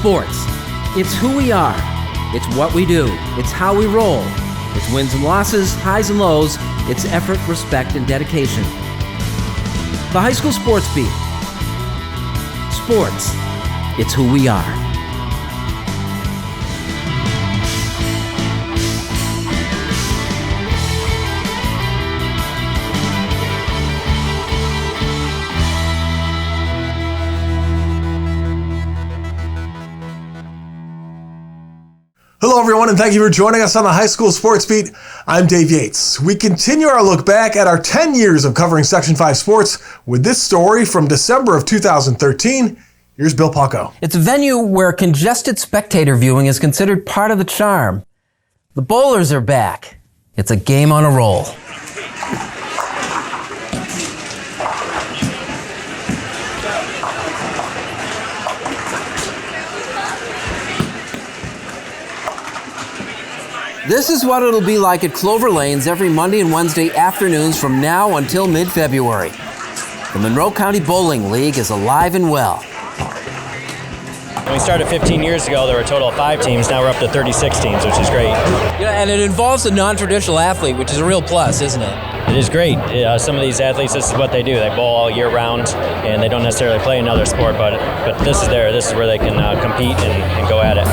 Sports. It's who we are. It's what we do. It's how we roll. It's wins and losses, highs and lows. It's effort, respect, and dedication. The High School Sports Beat. Sports. It's who we are. Hello, everyone, and thank you for joining us on the High School Sports Beat. I'm Dave Yates. We continue our look back at our 10 years of covering Section 5 sports with this story from December of 2013. Here's Bill Pucko. It's a venue where congested spectator viewing is considered part of the charm. The bowlers are back. It's a game on a roll. This is what it'll be like at Clover Lanes every Monday and Wednesday afternoons from now until mid-February. The Monroe County Bowling League is alive and well. When we started 15 years ago, there were a total of 5 teams. Now we're up to 36 teams, which is great. Yeah, and it involves a non-traditional athlete, which is a real plus, isn't it? It is great. Some of these athletes, this is what they do. They bowl all year round, and they don't necessarily play another sport, but this is where they can compete and go at it.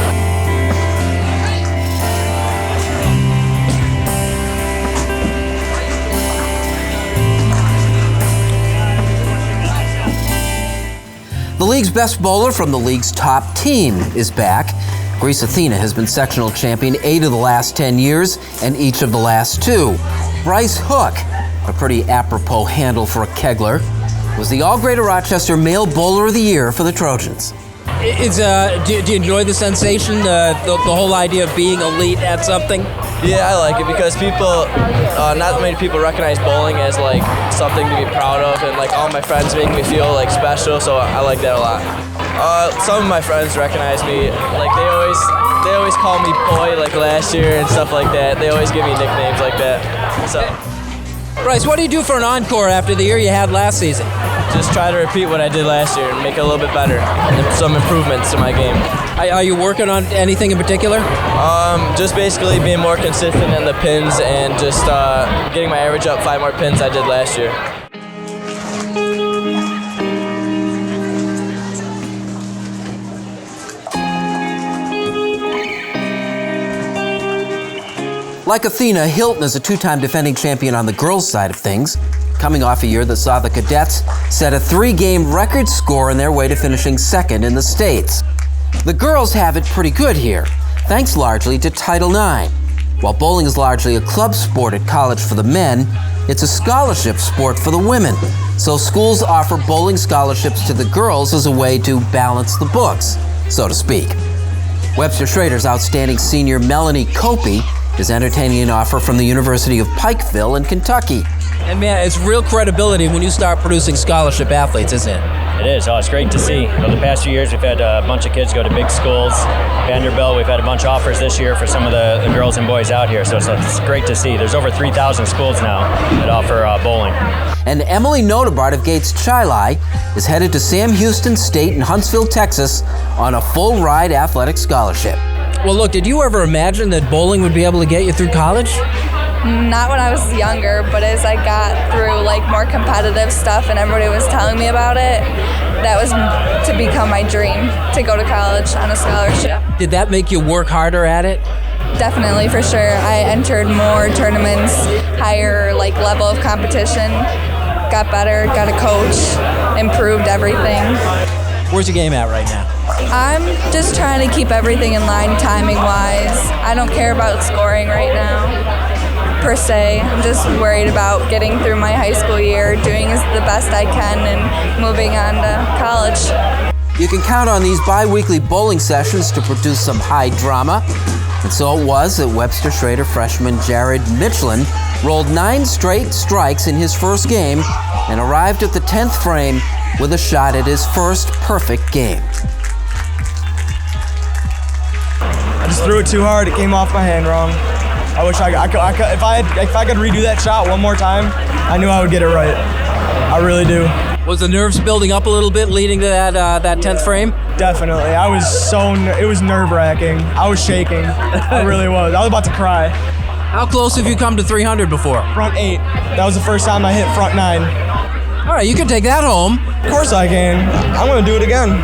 The league's best bowler from the league's top team is back. Greece Athena has been sectional champion 8 of the last 10 years and each of the last 2. Bryce Hook, a pretty apropos handle for a kegler, was the All-Greater Rochester Male Bowler of the Year for the Trojans. Do you enjoy the sensation, the whole idea of being elite at something? Yeah, I like it because not many people recognize bowling as like something to be proud of, and like all my friends make me feel like special, so I like that a lot. Some of my friends recognize me, like they always call me Boy, like last year and stuff like that. They always give me nicknames like that. So, Bryce, what do you do for an encore after the year you had last season? just try to repeat what I did last year and make it a little bit better, and some improvements to my game. Are you working on anything in particular? Just basically being more consistent in the pins and just getting my average up 5 more pins I did last year. Like Athena, Hilton is a 2-time defending champion on the girls' side of things, coming off a year that saw the cadets set a 3-game record score on their way to finishing 2nd in the States. The girls have it pretty good here, thanks largely to Title IX. While bowling is largely a club sport at college for the men, it's a scholarship sport for the women. So schools offer bowling scholarships to the girls as a way to balance the books, so to speak. Webster Schrader's outstanding senior Melanie Copey is entertaining an offer from the University of Pikeville in Kentucky. And man, it's real credibility when you start producing scholarship athletes, isn't it? It is. Oh, it's great to see. The past few years, we've had a bunch of kids go to big schools. Vanderbilt, we've had a bunch of offers this year for some of the girls and boys out here, so it's great to see. There's over 3,000 schools now that offer bowling. And Emily Nodebart of Gates Chili is headed to Sam Houston State in Huntsville, Texas on a full-ride athletic scholarship. Well, look, did you ever imagine that bowling would be able to get you through college? Not when I was younger, but as I got through like more competitive stuff and everybody was telling me about it, that was to become my dream, to go to college on a scholarship. Did that make you work harder at it? Definitely, for sure. I entered more tournaments, higher like level of competition, got better, got a coach, improved everything. Where's your game at right now? I'm just trying to keep everything in line timing-wise. I don't care about scoring right now, per se. I'm just worried about getting through my high school year, doing the best I can, and moving on to college. You can count on these bi-weekly bowling sessions to produce some high drama. And so it was that Webster Schrader freshman Jared Michelin rolled 9 straight strikes in his first game and arrived at the 10th frame with a shot at his first perfect game. I just threw it too hard. It came off my hand wrong. I wish I could, if I could redo that shot one more time, I knew I would get it right. I really do. Was the nerves building up a little bit leading to that 10th frame? Definitely. It was nerve-wracking. I was shaking. I really was. I was about to cry. How close have you come to 300 before? Front 8. That was the first time I hit front 9. All right, you can take that home. Of course I can. I'm going to do it again.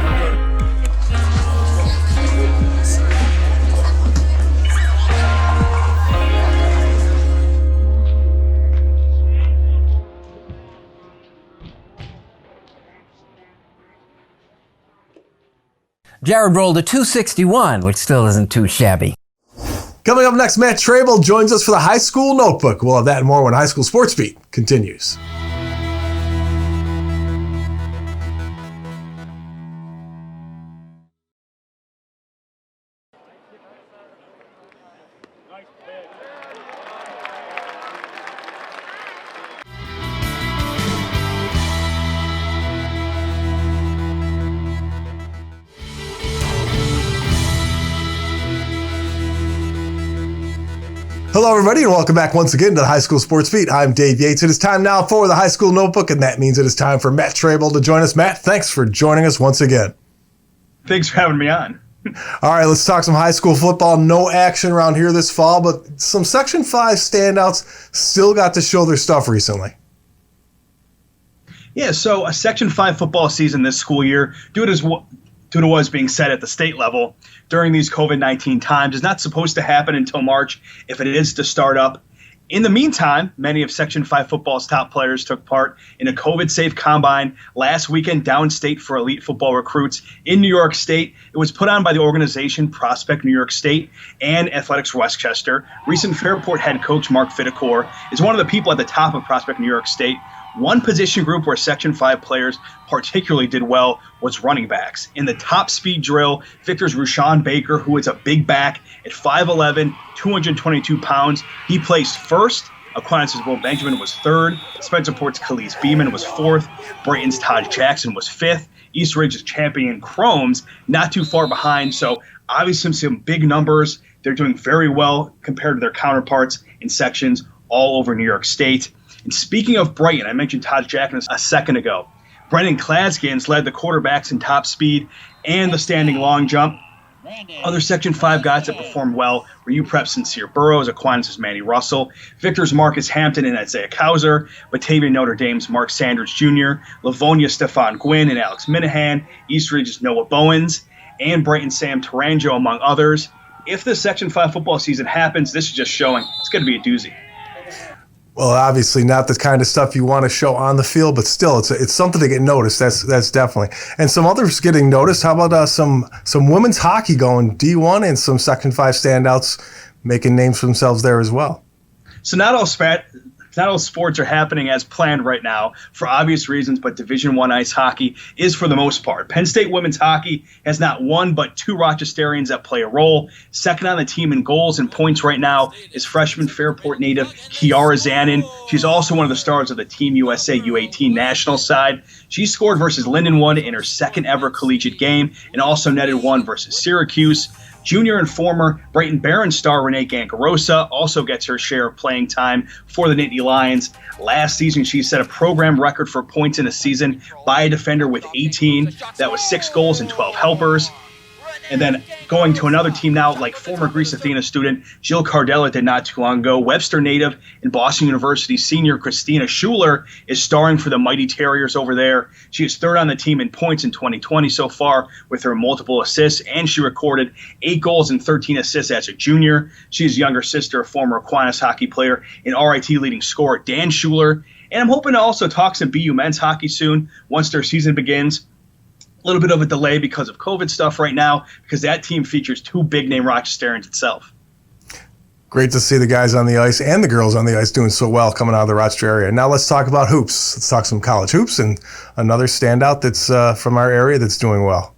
Jared rolled a 261, which still isn't too shabby. Coming up next, Matt Trabold joins us for the High School Notebook. We'll have that and more when High School Sports Beat continues. Hello, everybody, and welcome back once again to the High School Sports Beat. I'm Dave Yates. It is time now for the High School Notebook, and that means it is time for Matt Trabold to join us. Matt, thanks for joining us once again. Thanks for having me on. All right, let's talk some high school football. No action around here this fall, but some Section 5 standouts still got to show their stuff recently. Yeah, so a Section 5 football season this school year, due to what was being said at the state level during these COVID-19 times, is not supposed to happen until March if it is to start up. In the meantime, many of Section 5 football's top players took part in a COVID-safe combine last weekend downstate for elite football recruits in New York State. It was put on by the organization Prospect New York State and Athletics Westchester. Recent Fairport head coach Mark Fitticore is one of the people at the top of Prospect New York State. One position group where Section 5 players particularly did well was running backs. In the top speed drill, Victor's Rushawn Baker, who is a big back at 5'11", 222 pounds. He placed first. Aquinas' Will Benjamin was third. Spencerport's Khalees Beeman was fourth. Brayton's Todd Jackson was fifth. East Ridge's champion Chromes not too far behind. So obviously some big numbers. They're doing very well compared to their counterparts in sections all over New York State. And speaking of Brighton, I mentioned Todd Jackson a second ago. Brendan Klaskins led the quarterbacks in top speed and the standing long jump. Other Section 5 guys that performed well were UPrep's Sincere Burrows, Aquinas' Manny Russell, Victor's Marcus Hampton and Isaiah Kauser, Batavian Notre Dame's Mark Sanders Jr., Livonia Stephon Gwynn and Alex Minahan, East Ridge's Noah Bowens, and Brighton Sam Taranjo, among others. If the Section 5 football season happens, this is just showing it's going to be a doozy. Well, obviously not the kind of stuff you want to show on the field, but still, it's something to get noticed. That's definitely. And some others getting noticed. How about some women's hockey going D1 and some Section 5 standouts making names for themselves there as well? So not all sports are happening as planned right now for obvious reasons, but Division I ice hockey is for the most part. Penn State women's hockey has not one but two Rochesterians that play a role. Second on the team in goals and points right now is freshman Fairport native Kiara Zanon. She's also one of the stars of the Team USA U18 national side. She scored versus Lindenwood in her second ever collegiate game and also netted one versus Syracuse. Junior and former Brighton Barons star Renee Gancarosa also gets her share of playing time for the Nittany Lions. Last season, she set a program record for points in a season by a defender with 18. That was 6 goals and 12 helpers. And then going to another team now, like former Greece Athena student Jill Cardella did not too long ago. Webster native and Boston University senior Christina Schuler is starring for the Mighty Terriers over there. She is third on the team in points in 2020 so far with her multiple assists, and she recorded 8 goals and 13 assists as a junior. She is younger sister of former Aquinas hockey player and RIT leading scorer Dan Schuler. And I'm hoping to also talk some BU men's hockey soon once their season begins. A little bit of a delay because of COVID stuff right now, because that team features 2 big-name Rochesterians itself. Great to see the guys on the ice and the girls on the ice doing so well coming out of the Rochester area. Now let's talk about hoops. Let's talk some college hoops and another standout that's from our area that's doing well.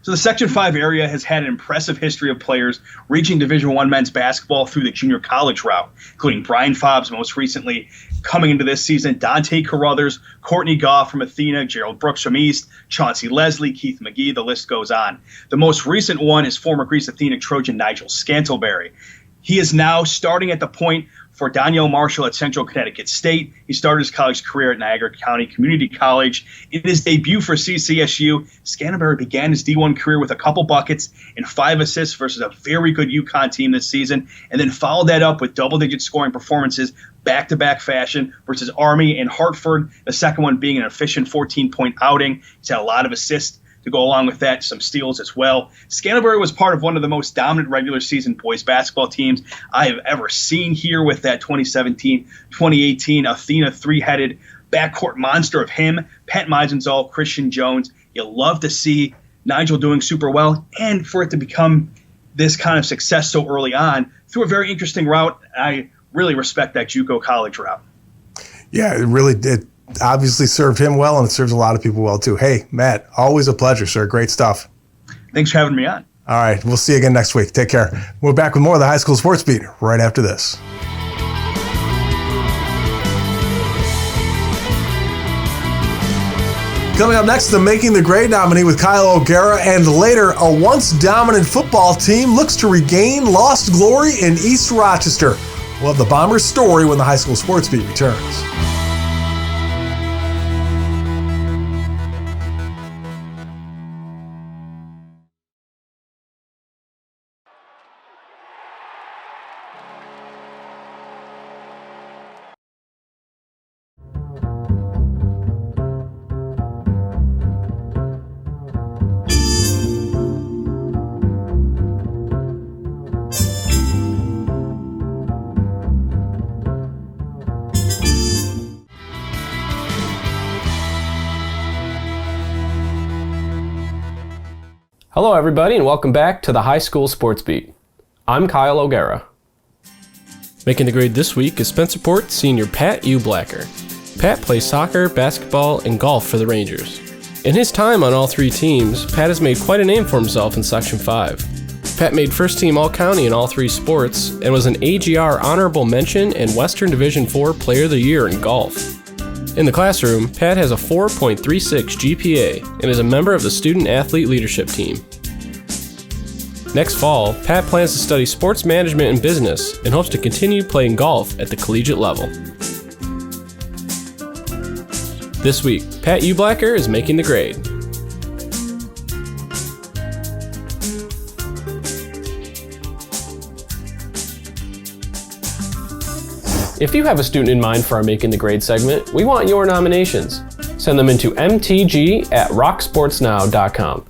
So the Section 5 area has had an impressive history of players reaching Division I men's basketball through the junior college route, including Brian Fobbs most recently coming into this season, Dante Carruthers, Courtney Goff from Athena, Gerald Brooks from East, Chauncey Leslie, Keith McGee, the list goes on. The most recent one is former Greece Athena Trojan Nigel Scantlebury. He is now starting at the point for Danielle Marshall at Central Connecticut State. He started his college career at Niagara County Community College. In his debut for CCSU, Scantlebury began his D1 career with a couple buckets and 5 assists versus a very good UConn team this season, and then followed that up with double-digit scoring performances back-to-back fashion versus Army and Hartford, the second one being an efficient 14-point outing. He's had a lot of assists to go along with that, some steals as well. Scantlebury was part of one of the most dominant regular season boys basketball teams I have ever seen here with that 2017-2018 Athena three-headed backcourt monster of him, Pat Meisenzahl, Christian Jones. You love to see Nigel doing super well, and for it to become this kind of success so early on through a very interesting route. I really respect that JUCO college route. Yeah, it really did. Obviously served him well, and it serves a lot of people well too. Hey, Matt, always a pleasure, sir. Great stuff. Thanks for having me on. All right, we'll see you again next week. Take care. We're back with more of the High School Sports Beat right after this. Coming up next, the Making the Grade nominee with Kyle O'Gara, and later, a once dominant football team looks to regain lost glory in East Rochester. We'll have the Bombers' story when the High School Sports Beat returns. Hello everybody and welcome back to the High School Sports Beat. I'm Kyle O'Gara. Making the grade this week is Spencerport senior Pat Ublacker. Pat plays soccer, basketball, and golf for the Rangers. In his time on all 3 teams, Pat has made quite a name for himself in Section 5. Pat made first team All-County in all 3 sports and was an AGR Honorable Mention and Western Division IV Player of the Year in golf. In the classroom, Pat has a 4.36 GPA and is a member of the Student Athlete Leadership Team. Next fall, Pat plans to study sports management and business and hopes to continue playing golf at the collegiate level. This week, Pat Ublacker is making the grade. If you have a student in mind for our Making the Grade segment, we want your nominations. Send them into mtg@rocksportsnow.com.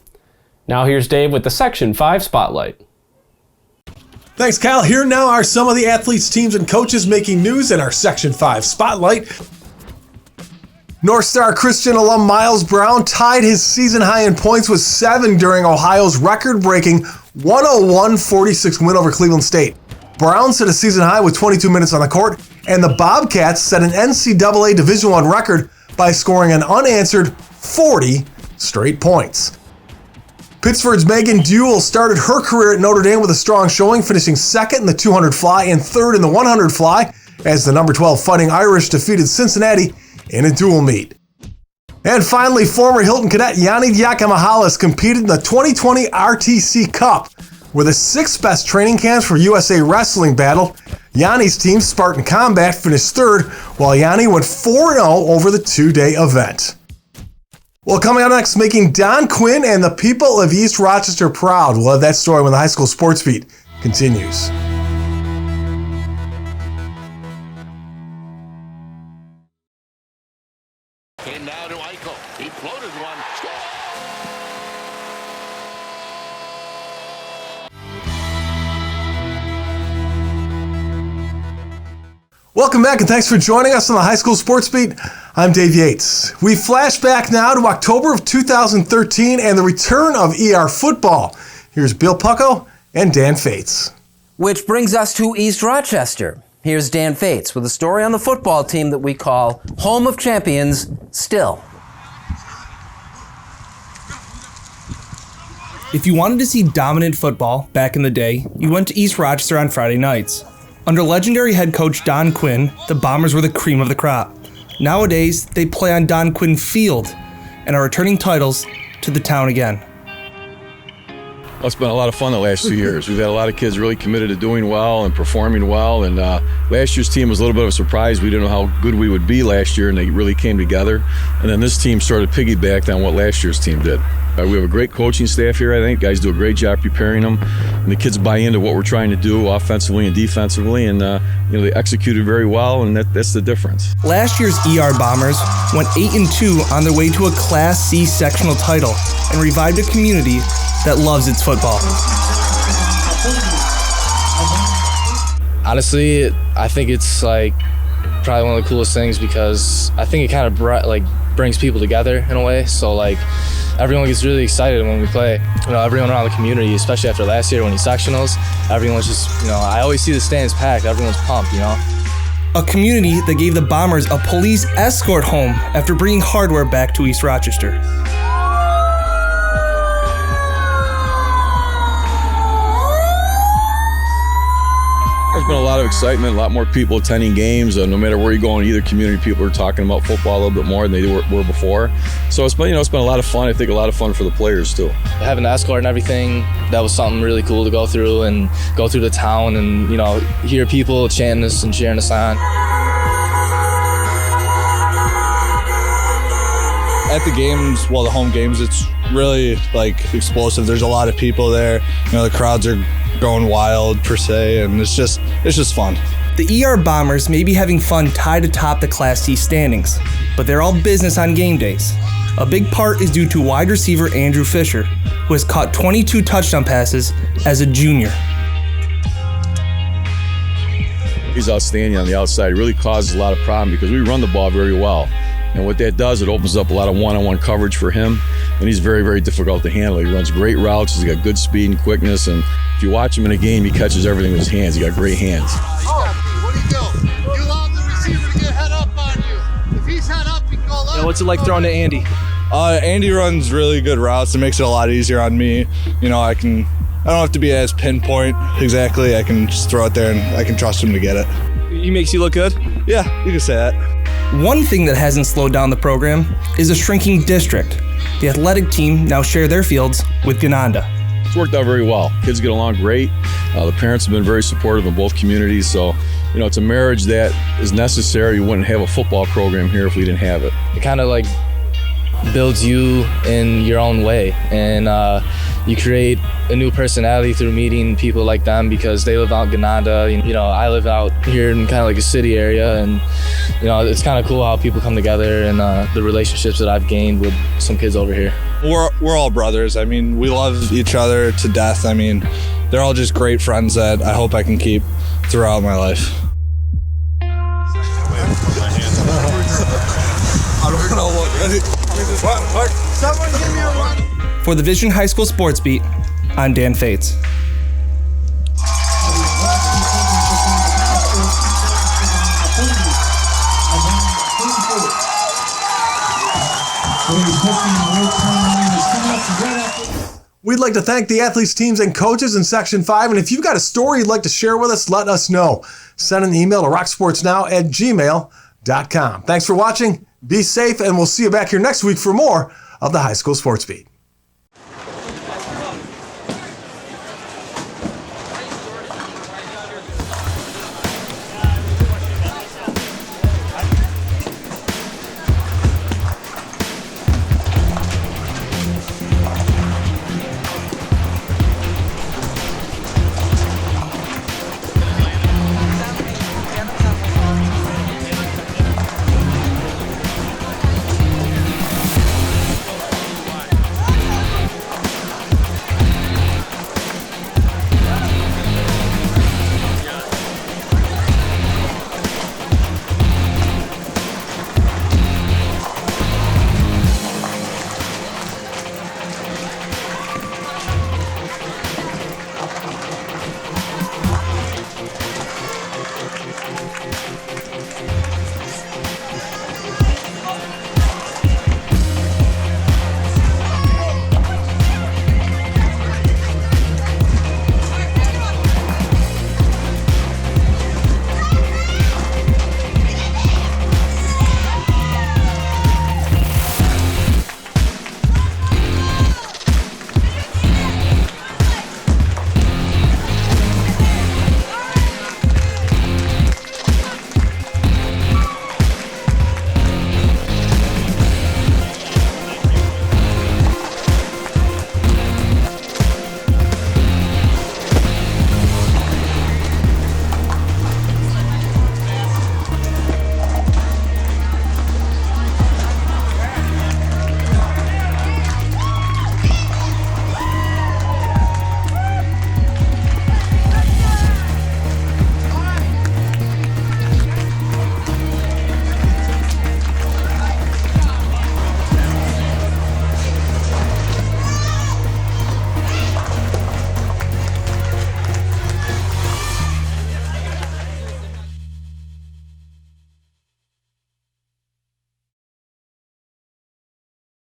Now here's Dave with the Section 5 Spotlight. Thanks, Kyle. Here now are some of the athletes, teams, and coaches making news in our Section 5 Spotlight. North Star Christian alum Miles Brown tied his season high in points with 7 during Ohio's record-breaking 101-46 win over Cleveland State. Brown set a season high with 22 minutes on the court, and the Bobcats set an NCAA Division I record by scoring an unanswered 40 straight points. Pittsford's Megan Duell started her career at Notre Dame with a strong showing, finishing second in the 200 fly and third in the 100 fly as the number 12 Fighting Irish defeated Cincinnati in a dual meet. And finally, former Hilton cadet Yanni Diakamahalis competed in the 2020 RTC Cup, where the 6 best training camps for USA Wrestling battled. Yanni's team, Spartan Combat, finished third, while Yanni went 4-0 over the 2-day event. Well, coming up next, making Don Quinn and the people of East Rochester proud. We'll have that story when the High School Sports Beat continues. And now to Eichel. He floated one. Welcome back, and thanks for joining us on the High School Sports Beat. I'm Dave Yates. We flash back now to October of 2013 and the return of ER football. Here's Bill Pucko and Dan Fates. Which brings us to East Rochester. Here's Dan Fates with a story on the football team that we call Home of Champions still. If you wanted to see dominant football back in the day, you went to East Rochester on Friday nights. Under legendary head coach Don Quinn, the Bombers were the cream of the crop. Nowadays, they play on Don Quinn Field and are returning titles to the town again. Well, it's been a lot of fun the last 2 years. We've had a lot of kids really committed to doing well and performing well. And last year's team was a little bit of a surprise. We didn't know how good we would be last year, and they really came together. And then this team sort of piggybacked on what last year's team did. We have a great coaching staff here, I think. Guys do a great job preparing them. And the kids buy into what we're trying to do offensively and defensively. And they executed very well, and that's the difference. Last year's ER Bombers went 8-2 on their way to a Class C sectional title and revived a community that loves its football. Honestly, I think it's probably one of the coolest things because I think it kind of brings people together in a way. So everyone gets really excited when we play. Everyone around the community, especially after last year when he sectionals, everyone's just, I always see the stands packed. Everyone's pumped, A community that gave the Bombers a police escort home after bringing hardware back to East Rochester. There's been a lot of excitement, a lot more people attending games. No matter where you go in either community, people are talking about football a little bit more than they were before. So it's been a lot of fun. I think a lot of fun for the players too. Having the escort and everything, that was something really cool to go through the town and hear people chanting us and cheering us on. At the games, the home games, it's really explosive. There's a lot of people there. The crowds are going wild per se, and it's just fun. The ER Bombers may be having fun tied atop the Class C standings, but they're all business on game days. A big part is due to wide receiver Andrew Fisher, who has caught 22 touchdown passes as a junior. He's outstanding on the outside. He really causes a lot of problem because we run the ball very well. And what that does, it opens up a lot of one-on-one coverage for him, and he's very, very difficult to handle. He runs great routes, he's got good speed and quickness, and if you watch him in a game, he catches everything with his hands. He's got great hands. What do you do? You allow the receiver to get head up on you. If he's head up, he can go left. What's it like throwing to Andy? Andy runs really good routes. It makes it a lot easier on me. I don't have to be as pinpoint exactly. I can just throw it there, and I can trust him to get it. He makes you look good? Yeah, you can say that. One thing that hasn't slowed down the program is a shrinking district. The athletic team now share their fields with Gananda. It's worked out very well. Kids get along great. The parents have been very supportive in both communities. So, it's a marriage that is necessary. We wouldn't have a football program here if we didn't have it. It kind of builds you in your own way, and you create a new personality through meeting people like them because they live out in Gananda. I live out here in kind of a city area, and it's kind of cool how people come together and the relationships that I've gained with some kids over here. We're all brothers. We love each other to death. They're all just great friends that I hope I can keep throughout my life. Someone give me a run. For the Vision High School Sports Beat, I'm Dan Fates. We'd like to thank the athletes, teams, and coaches in Section 5. And if you've got a story you'd like to share with us, let us know. Send an email to rocksportsnow@gmail.com. Thanks for watching. Be safe, and we'll see you back here next week for more of the High School Sports Beat.